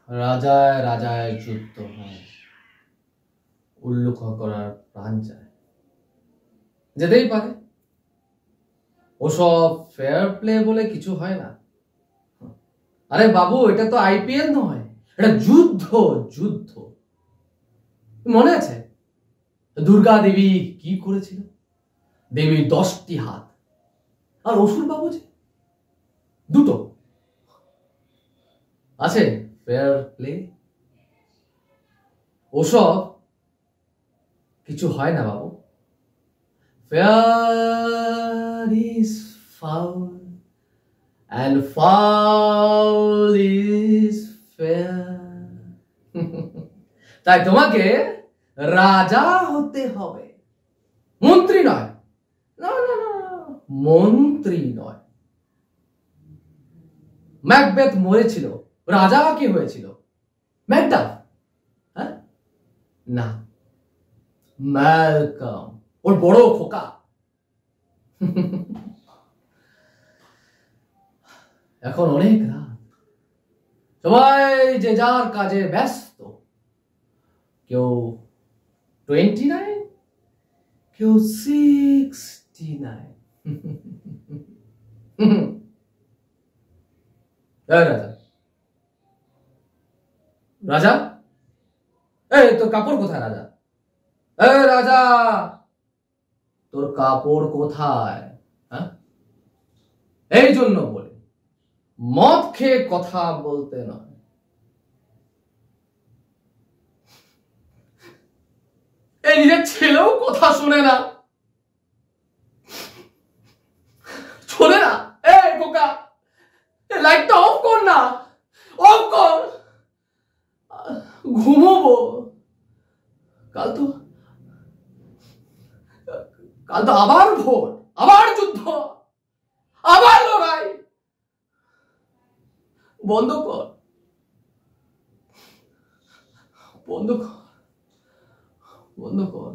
রাজায় রাজায় যুদ্ধ হয়, উল্লুখ করার প্রাণ চায়। যেতেই পারে, ওসব ফেয়ার প্লে বলে কিছু হয় না। আরে বাবু, এটা তো আইপিএল নয়, এটা যুদ্ধ। যুদ্ধ মনে আছে দুর্গা দেবী কি করেছিল? দেবীর 10টি হাত, আর অসুর বাবু যে 2টো। আছে ফেয়ার প্লে? ওসব কিছু হয় না বাবু। Fair is foul and foul is fair. তাই তোমাকে রাজা হতে হবে, মন্ত্রী নয়। না না না, মন্ত্রী নয়। ম্যাকবেথ মরেছিল, রাজা কি হয়েছিল? ম্যাকডাফ? হ্যাঁ না, ম্যালকম, ওর বড় খোকা। এখন অনেক রাত, সবাই যে যার কাজে ব্যস্ত। কেউ 29, কেউ 69। রাজা, রাজা, এই তোর কাপড় কোথায়? রাজা, এই রাজা, তোর কাপড় কোথায়? হ্যাঁ, এই জন্য বলে মদ খেয়ে কথা বলতে নয়। এই নিজের ছেলেও কথা শুনে না, শোনে না। এই খোকা, লাইটটা অফ কর না, অফ কর, ঘুমোবো। কাল তো আবার ভোর, আবার যুদ্ধ, আবার লড়াই। বন্ধ কর, বন্ধ কর, বন্ধ কর।